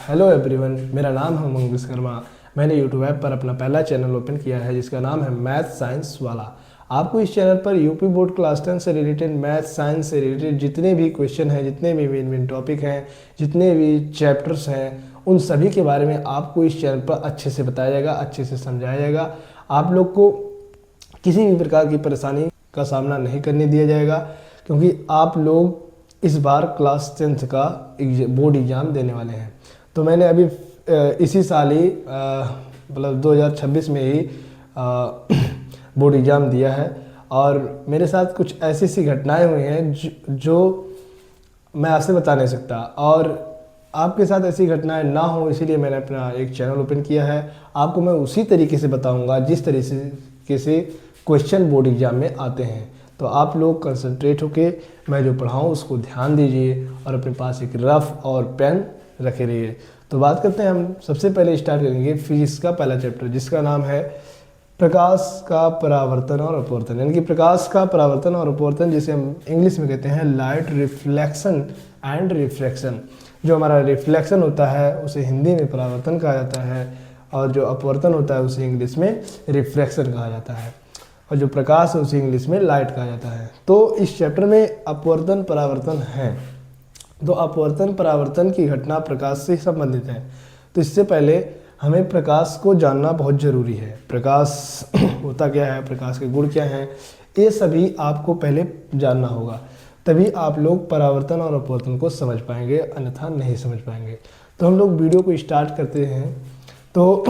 Hello everyone, मेरा नाम है उमंग विश्वकर्मा। मैंने यूट्यूब ऐप पर अपना पहला चैनल ओपन किया है जिसका नाम है मैथ साइंस वाला। आपको इस चैनल पर यूपी बोर्ड क्लास 10 से रिलेटेड, मैथ साइंस से रिलेटेड जितने भी क्वेश्चन हैं, जितने भी मेन टॉपिक हैं, जितने भी चैप्टर्स हैं, उन सभी के बारे में आपको इस चैनल पर अच्छे से बताया जाएगा, अच्छे से समझाया जाएगा। आप लोग को किसी भी प्रकार की परेशानी का सामना नहीं करने दिया जाएगा, क्योंकि आप लोग इस बार क्लास 10th का बोर्ड एग्ज़ाम देने वाले हैं। तो मैंने अभी इसी साल ही मतलब 2026 में ही बोर्ड एग्ज़ाम दिया है, और मेरे साथ कुछ ऐसी सी घटनाएं हुई हैं जो मैं आपसे बता नहीं सकता, और आपके साथ ऐसी घटनाएं ना हो इसीलिए मैंने अपना एक चैनल ओपन किया है। आपको मैं उसी तरीके से बताऊंगा जिस तरीके से क्वेश्चन बोर्ड एग्ज़ाम में आते हैं। तो आप लोग कंसंट्रेट होके मैं जो पढ़ाऊँ उसको ध्यान दीजिए और अपने पास एक रफ और पेन रखे रहिए। तो बात करते हैं, हम सबसे पहले स्टार्ट करेंगे फिजिक्स का पहला चैप्टर जिसका नाम है प्रकाश का परावर्तन और अपवर्तन, यानी कि प्रकाश का परावर्तन और अपवर्तन, जिसे हम इंग्लिश में कहते हैं लाइट रिफ्लेक्शन एंड रिफ्रैक्शन। जो हमारा रिफ्लेक्शन होता है उसे हिंदी में परावर्तन कहा जाता है, और जो अपवर्तन होता है उसे इंग्लिश में रिफ्रैक्शन कहा जाता है, और जो प्रकाश है उसे इंग्लिश में लाइट कहा जाता है। तो इस चैप्टर में अपवर्तन परावर्तन है। तो अपवर्तन परावर्तन की घटना प्रकाश से संबंधित है। तो इससे पहले हमें प्रकाश को जानना बहुत ज़रूरी है। प्रकाश होता क्या है, प्रकाश के गुण क्या हैं, ये सभी आपको पहले जानना होगा, तभी आप लोग परावर्तन और अपवर्तन को समझ पाएंगे, अन्यथा नहीं समझ पाएंगे। तो हम लोग वीडियो को स्टार्ट करते हैं। तो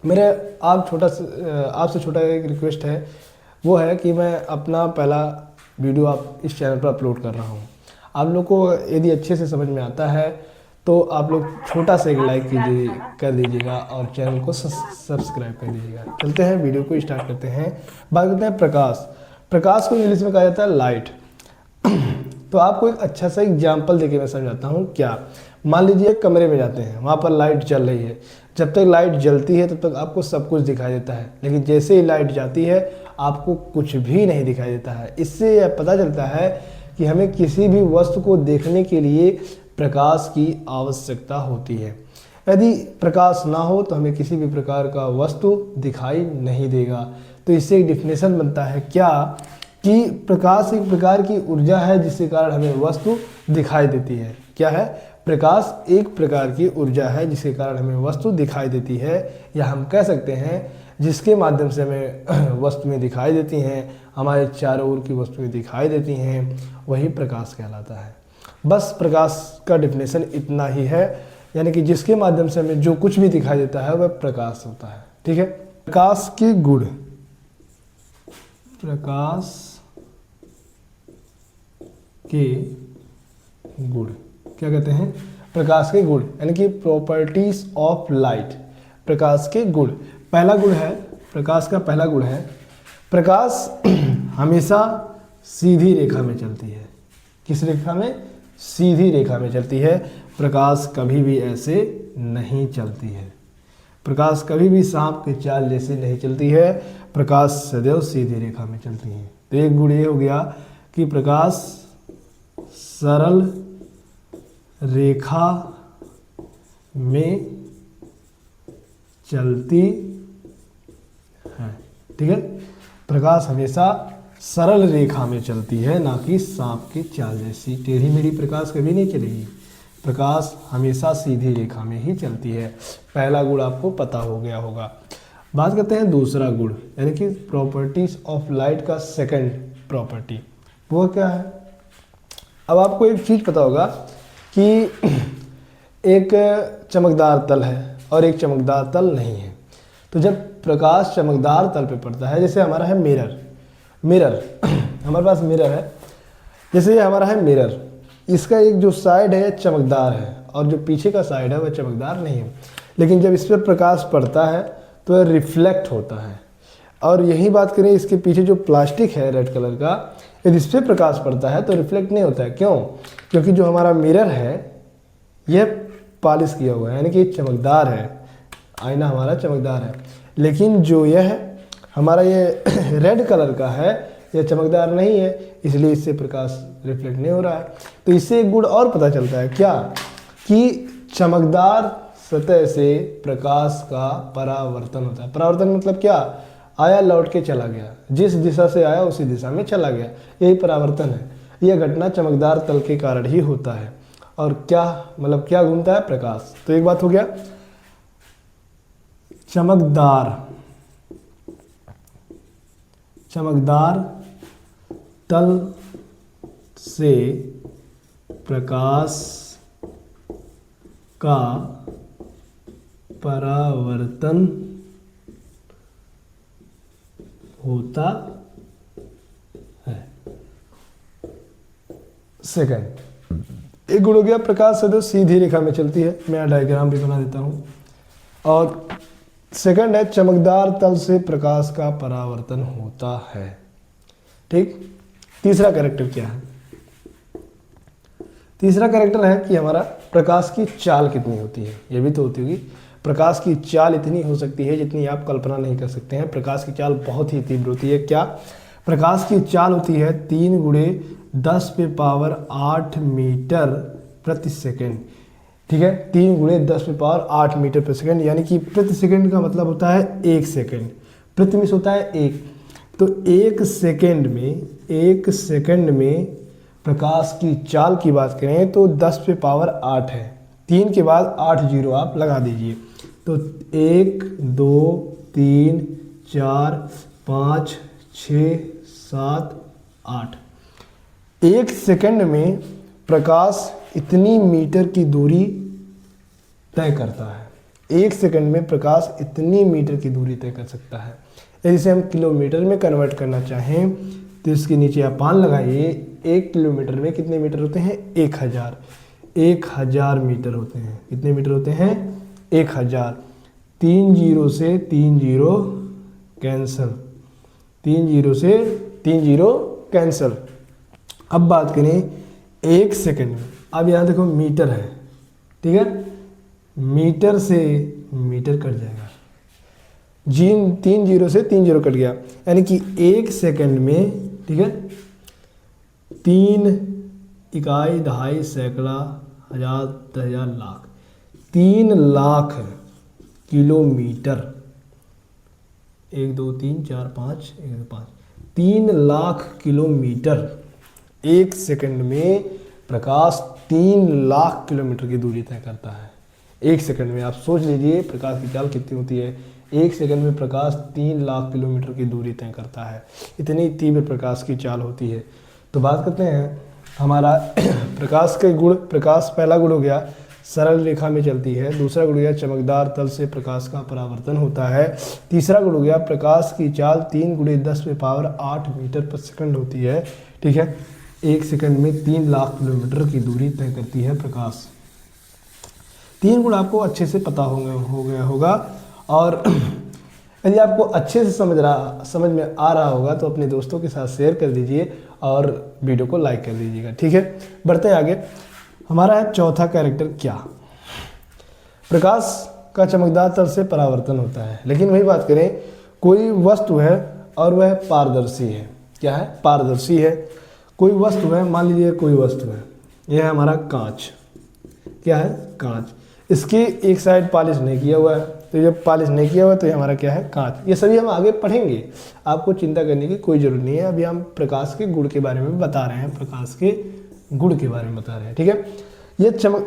मेरे आपसे छोटा एक रिक्वेस्ट है, वो है कि मैं अपना पहला वीडियो आप इस चैनल पर अपलोड कर रहा हूँ। आप लोग को यदि अच्छे से समझ में आता है तो आप लोग छोटा सा एक लाइक कर दीजिएगा और चैनल को सब्सक्राइब कर दीजिएगा। चलते हैं, वीडियो को स्टार्ट करते हैं। बात करते हैं प्रकाश। प्रकाश को इंग्लिश में कहा जाता है लाइट। तो आपको एक अच्छा सा एग्जाम्पल देके मैं समझाता हूँ। क्या, मान लीजिए एक कमरे में जाते हैं, वहाँ पर लाइट जल रही है। जब तक लाइट जलती है तब तक आपको सब कुछ दिखाई देता है, लेकिन जैसे ही लाइट जाती है आपको कुछ भी नहीं दिखाई देता है। इससे यह पता चलता है कि हमें किसी भी वस्तु को देखने के लिए प्रकाश की आवश्यकता होती है। यदि प्रकाश ना हो तो हमें किसी भी प्रकार का वस्तु दिखाई नहीं देगा। तो इससे एक डिफिनेशन बनता है क्या, कि प्रकाश एक प्रकार की ऊर्जा है जिसके कारण हमें वस्तु दिखाई देती है। क्या है, प्रकाश एक प्रकार की ऊर्जा है जिसके कारण हमें वस्तु दिखाई देती है, या हम कह सकते हैं जिसके माध्यम से हमें वस्तुएं दिखाई देती हैं, हमारे चारों ओर की वस्तुएं दिखाई देती हैं, वही प्रकाश कहलाता है। बस प्रकाश का डिफिनेशन इतना ही है, यानी कि जिसके माध्यम से हमें जो कुछ भी दिखाई देता है वह प्रकाश होता है। ठीक है। प्रकाश के गुण, प्रकाश के गुण क्या कहते हैं, प्रकाश के गुण, यानी कि प्रॉपर्टीज ऑफ लाइट। प्रकाश के गुण, पहला गुण है, प्रकाश का पहला गुण है, प्रकाश हमेशा सीधी रेखा में चलती है। किस रेखा में, सीधी रेखा में चलती है। प्रकाश कभी भी ऐसे नहीं चलती है। प्रकाश कभी भी सांप के चाल जैसे नहीं चलती है। प्रकाश सदैव सीधी रेखा में चलती है। तो एक गुण ये हो गया कि प्रकाश सरल रेखा में चलती है। ठीक है, प्रकाश हमेशा सरल रेखा में चलती है, ना कि सांप की चाल जैसी टेढ़ी मेढ़ी प्रकाश कभी नहीं चलेगी। प्रकाश हमेशा सीधी रेखा में ही चलती है। पहला गुण आपको पता हो गया होगा। बात करते हैं दूसरा गुण, यानी कि प्रॉपर्टीज ऑफ लाइट का सेकंड प्रॉपर्टी, वो क्या है। अब आपको एक चीज़ पता होगा कि एक चमकदार तल है और एक चमकदार तल नहीं है। तो जब प्रकाश चमकदार तल पे पड़ता है, जैसे हमारा है मिरर हमारे पास मिरर है, जैसे ये हमारा है मिरर, इसका एक जो साइड है चमकदार है और जो पीछे का साइड है वह चमकदार नहीं है, लेकिन जब इस पर प्रकाश पड़ता है तो यह रिफ्लेक्ट होता है। और यही बात करें, इसके पीछे जो प्लास्टिक है रेड कलर का, यदि इस पर प्रकाश पड़ता है तो रिफ्लेक्ट नहीं होता है। क्यों, क्योंकि जो हमारा मिरर है यह पॉलिश किया हुआ है, यानी कि चमकदार है, आईना हमारा चमकदार है, लेकिन जो यह हमारा ये रेड कलर का है यह चमकदार नहीं है, इसलिए इससे प्रकाश रिफ्लेक्ट नहीं हो रहा है। तो इससे एक गुण और पता चलता है क्या, कि चमकदार सतह से प्रकाश का परावर्तन होता है। परावर्तन मतलब क्या? आया लौट के चला गया, जिस दिशा से आया उसी दिशा में चला गया, यही परावर्तन है। यह घटना चमकदार तल के कारण ही होता है। और क्या मतलब क्या घूमता है? प्रकाश। तो एक बात हो गया, चमकदार तल से प्रकाश का परावर्तन होता है। सेकंड, एक गुण हो गया प्रकाश सदैव सीधी रेखा में चलती है। मैं यहाँ डायग्राम भी बना देता हूँ। और सेकंड है चमकदार तल से प्रकाश का परावर्तन होता है। ठीक। तीसरा कैरेक्टर क्या है? तीसरा कैरेक्टर है कि हमारा प्रकाश की चाल कितनी होती है। ये भी तो होती होगी। प्रकाश की चाल इतनी हो सकती है जितनी आप कल्पना नहीं कर सकते हैं। प्रकाश की चाल बहुत ही तीव्र होती है। क्या? प्रकाश की चाल होती है 3 गुणे 10⁸ मीटर प्रति सेकेंड। ठीक है, 3 गुणे 10⁸ मीटर प्रति सेकेंड, यानी कि प्रति सेकेंड का मतलब होता है 1 सेकेंड। प्रति मिस होता है 1। तो 1 सेकेंड में प्रकाश की चाल की बात करें तो 10⁸ है। 3 के बाद 8 जीरो आप लगा दीजिए। तो 1 2 3 4 5 6 7 8। 1 सेकेंड में प्रकाश इतनी मीटर की दूरी तय करता है। 1 सेकेंड में प्रकाश इतनी मीटर की दूरी तय कर सकता है। यदि इसे हम किलोमीटर में कन्वर्ट करना चाहें तो इसके नीचे आप मान लगाइए। 1 किलोमीटर में कितने मीटर होते हैं? 1000। 1000 मीटर होते हैं। कितने मीटर होते हैं? 1000। 3 जीरो से 3 जीरो कैंसल, 3 जीरो से 3 जीरो कैंसल। अब बात करें 1 सेकेंड में। अब यहाँ देखो मीटर है, ठीक है, मीटर से मीटर कट जाएगा। 3 जीरो से 3 जीरो कट गया, यानी कि 1 सेकेंड में, ठीक है, 3 इकाई दहाई सैकड़ा हजार 10,000 lakh, 3 lakh kilometre. 1 2 3 4 5 1 2 5 3 lakh kilometre 1 second में प्रकाश 3 लाख किलोमीटर की दूरी तय करता है। 1 सेकंड में आप सोच लीजिए प्रकाश की चाल कितनी होती है। 1 सेकंड में प्रकाश 3 लाख किलोमीटर की दूरी तय करता है। इतनी तीव्र प्रकाश की चाल होती है। तो बात करते हैं हमारा प्रकाश के गुण। प्रकाश पहला गुण हो गया सरल रेखा में चलती है। दूसरा गुण हो गया चमकदार तल से प्रकाश का परावर्तन होता है। तीसरा गुण हो गया प्रकाश की चाल 3 गुणे 10⁸ मीटर प्रति सेकंड होती है। ठीक है, 1 सेकंड में 3 लाख किलोमीटर की दूरी तय करती है प्रकाश। 3 गुण आपको अच्छे से पता हो गया होगा। और यदि आपको अच्छे से समझ में आ रहा होगा तो अपने दोस्तों के साथ शेयर कर दीजिए और वीडियो को लाइक कर दीजिएगा। ठीक है, बढ़ते हैं आगे। हमारा है चौथा कैरेक्टर क्या? प्रकाश का चमकदार तल से परावर्तन होता है। लेकिन वही बात करें, कोई वस्तु है और वह पारदर्शी है। क्या है? पारदर्शी है। कोई वस्तु है, मान लीजिए कोई वस्तु है, यह है हमारा कांच। क्या है? कांच। इसकी एक साइड पॉलिश नहीं किया हुआ है, तो जब पॉलिश नहीं किया हुआ है तो ये हमारा क्या है? कांच। ये सभी हम आगे पढ़ेंगे, आपको चिंता करने की कोई ज़रूरत नहीं है। अभी हम प्रकाश के गुण के बारे में बता रहे हैं, प्रकाश के गुण के बारे में बता रहे हैं। ठीक है,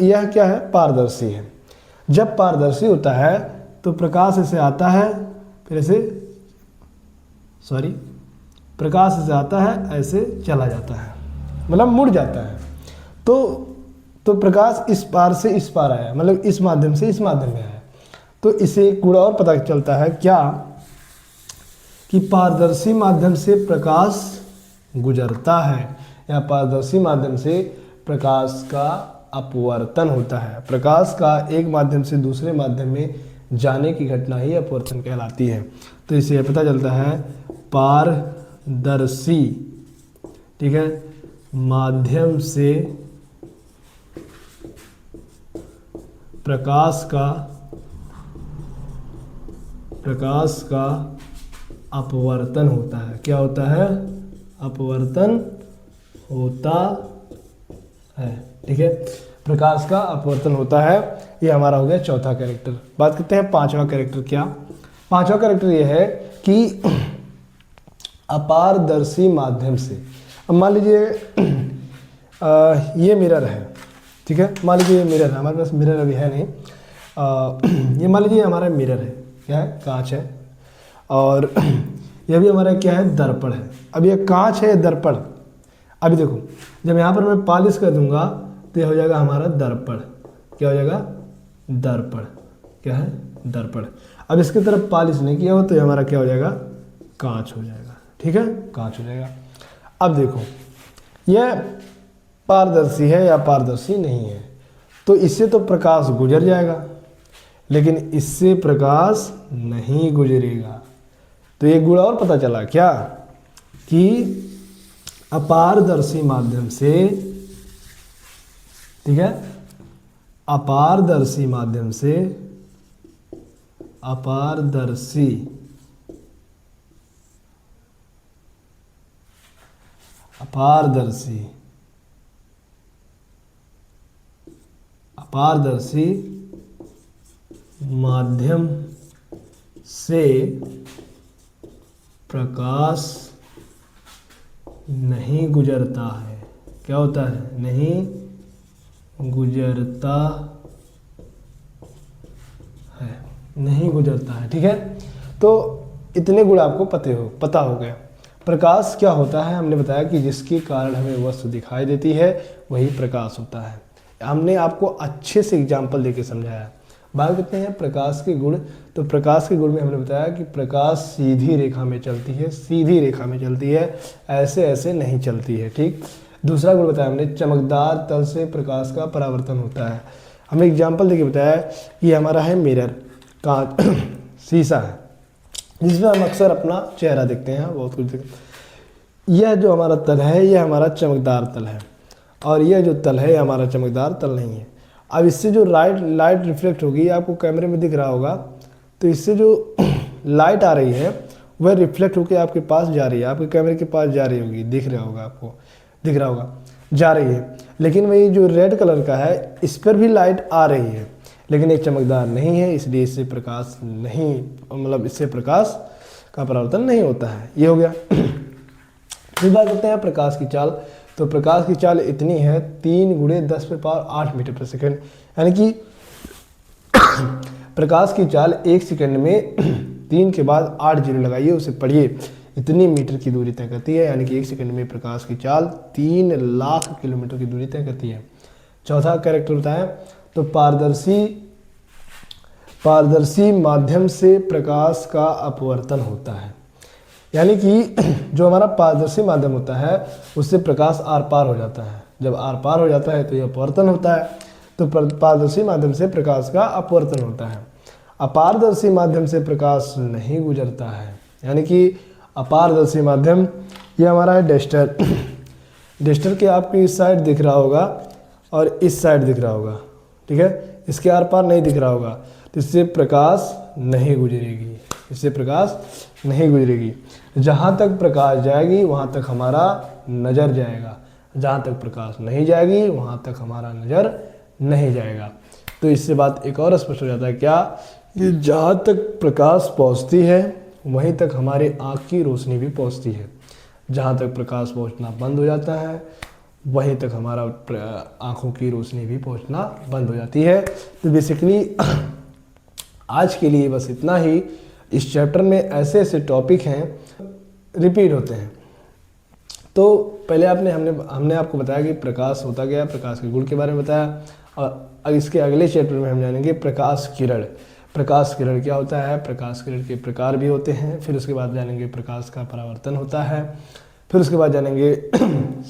यह क्या है? पारदर्शी है। जब पारदर्शी होता है तो प्रकाश ऐसे आता है, फिर ऐसे प्रकाश ऐसे आता है, ऐसे चला जाता है, मतलब मुड़ जाता है। तो प्रकाश इस पार से इस पार आया, मतलब इस माध्यम से इस माध्यम में आया। तो इसे एक गुण और पता चलता है क्या, कि पारदर्शी माध्यम से प्रकाश गुजरता है या पारदर्शी माध्यम से प्रकाश का अपवर्तन होता है। प्रकाश का एक माध्यम से दूसरे माध्यम में जाने की घटना ही अपवर्तन कहलाती है। तो इसे पता चलता है पारदर्शी, ठीक है, माध्यम से प्रकाश का अपवर्तन होता है। क्या होता है? अपवर्तन होता है। ठीक है, प्रकाश का अपवर्तन होता है। ये हमारा हो गया चौथा कैरेक्टर। बात करते हैं पांचवा कैरेक्टर। क्या पांचवा कैरेक्टर ये है कि अपारदर्शी माध्यम से। अब मान लीजिए ये मिरर है, ठीक है, मान लीजिए ये मिरर है, हमारे पास मिरर अभी है नहीं। ये मान लीजिए हमारा मिरर है, क्या है, कांच है, और यह भी हमारा क्या है, दर्पण है। अब ये कांच है, दर्पण। अभी देखो, जब यहाँ पर मैं पॉलिश कर दूंगा तो यह हो जाएगा हमारा दर्पण। क्या हो जाएगा, दर्पण। क्या है, दर्पण। अब इसकी तरफ पॉलिश नहीं किया हो तो ये हमारा क्या हो जाएगा, कांच हो जाएगा। ठीक है, कांच हो जाएगा। अब देखो, यह पारदर्शी है या पारदर्शी नहीं है, तो इससे तो प्रकाश गुजर जाएगा, लेकिन इससे प्रकाश नहीं गुजरेगा। तो एक गुण और पता चला क्या, कि अपारदर्शी माध्यम से, ठीक है, अपारदर्शी माध्यम से, अपारदर्शी अपारदर्शी अपारदर्शी माध्यम से प्रकाश नहीं गुजरता है। क्या होता है, नहीं गुजरता है, नहीं गुजरता है। ठीक है, तो इतने गुण आपको पता हो गया। प्रकाश क्या होता है, हमने बताया कि जिसके कारण हमें वस्तु दिखाई देती है वही प्रकाश होता है। हमने आपको अच्छे से एग्जाम्पल देके समझाया। बात करते हैं प्रकाश के गुण। तो प्रकाश के गुण में हमने बताया कि प्रकाश सीधी रेखा में चलती है, सीधी रेखा में चलती है, ऐसे ऐसे नहीं चलती है। ठीक, दूसरा गुण बताया हमने, चमकदार तल से प्रकाश का परावर्तन होता है। हमने एग्जाम्पल देके बताया कि हमारा है मिरर, कांच, शीशा है, जिसमें हम अक्सर अपना चेहरा देखते हैं, बहुत कुछ देखते हैं। यह जो हमारा तल है, यह हमारा चमकदार तल है, और यह जो तल है, यह हमारा चमकदार तल नहीं है। अब इससे जो लाइट रिफ्लेक्ट होगी, आपको कैमरे में दिख रहा होगा, तो इससे जो लाइट आ रही है वह रिफ्लेक्ट होकर आपके पास जा रही है, आपके कैमरे के पास जा रही होगी, दिख रहा होगा, आपको दिख रहा होगा, जा रही है। लेकिन वही जो रेड कलर का है, इस पर भी लाइट आ रही है, लेकिन ये चमकदार नहीं है, इसलिए इससे प्रकाश नहीं, मतलब इससे प्रकाश का परावर्तन नहीं होता है। ये हो गया। फिर बात करते हैं प्रकाश की चाल। तो प्रकाश की चाल इतनी है 3 × 10⁸ मीटर पर सेकेंड, यानी कि प्रकाश की चाल 1 सेकंड में 3 के बाद 8 जीरो लगाइए, उसे पढ़िए, इतनी मीटर की दूरी तय करती है। यानी कि 1 सेकंड में प्रकाश की चाल 3 लाख किलोमीटर की दूरी तय करती है। चौथा कैरेक्टर बताएं, तो पारदर्शी माध्यम से प्रकाश का अपवर्तन होता है। यानी कि जो हमारा पारदर्शी माध्यम होता है उससे प्रकाश आर पार हो जाता है। जब आर पार हो जाता है तो यह अपवर्तन होता है। तो पारदर्शी माध्यम से प्रकाश का अपवर्तन होता है। अपारदर्शी माध्यम से प्रकाश नहीं गुजरता है। यानी कि अपारदर्शी माध्यम, ये हमारा है डस्टर। डस्टर के आपको इस साइड दिख रहा होगा और इस साइड दिख रहा होगा, ठीक है, इसके आर पार नहीं दिख रहा होगा, तो इससे प्रकाश नहीं गुजरेगी, इससे प्रकाश नहीं गुजरेगी। जहाँ तक प्रकाश जाएगी वहाँ तक हमारा नज़र जाएगा, जहाँ तक प्रकाश नहीं जाएगी वहाँ तक हमारा नज़र नहीं जाएगा। तो इससे बात एक और स्पष्ट हो जाता है क्या, कि जहाँ तक प्रकाश पहुँचती है वहीं तक हमारी आँख की रोशनी भी पहुँचती है। जहाँ तक प्रकाश पहुँचना बंद हो जाता है वहीं तक हमारा आँखों की रोशनी भी पहुँचना बंद हो जाती है। तो बेसिकली आज के लिए बस इतना ही। इस चैप्टर में ऐसे ऐसे टॉपिक हैं रिपीट होते हैं। तो पहले हमने आपको बताया कि प्रकाश होता क्या है, प्रकाश के गुण के बारे में बताया, और इसके अगले चैप्टर में हम जानेंगे प्रकाश किरण। प्रकाश किरण क्या होता है, प्रकाश किरण के प्रकार भी होते हैं, फिर उसके बाद जानेंगे प्रकाश का परावर्तन होता है, फिर उसके बाद जानेंगे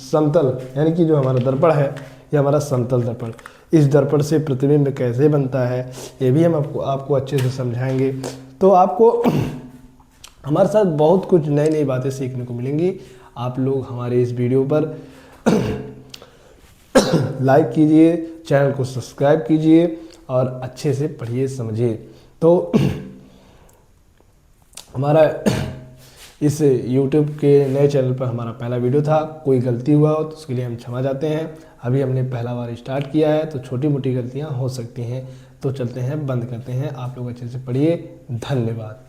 समतल, यानी कि जो हमारा दर्पण है ये हमारा समतल दर्पण, इस दर्पण से प्रतिबिंब कैसे बनता है ये भी हम आपको अच्छे से समझाएंगे। तो आपको हमारे साथ बहुत कुछ नई नई बातें सीखने को मिलेंगी। आप लोग हमारे इस वीडियो पर लाइक कीजिए, चैनल को सब्सक्राइब कीजिए और अच्छे से पढ़िए समझिए। तो हमारा इस YouTube के नए चैनल पर हमारा पहला वीडियो था, कोई गलती हुआ हो तो उसके लिए हम क्षमा चाहते हैं। अभी हमने पहला बार स्टार्ट किया है तो छोटी मोटी गलतियां हो सकती हैं, तो चलते हैं, बंद करते हैं। आप लोग अच्छे से पढ़िए। धन्यवाद।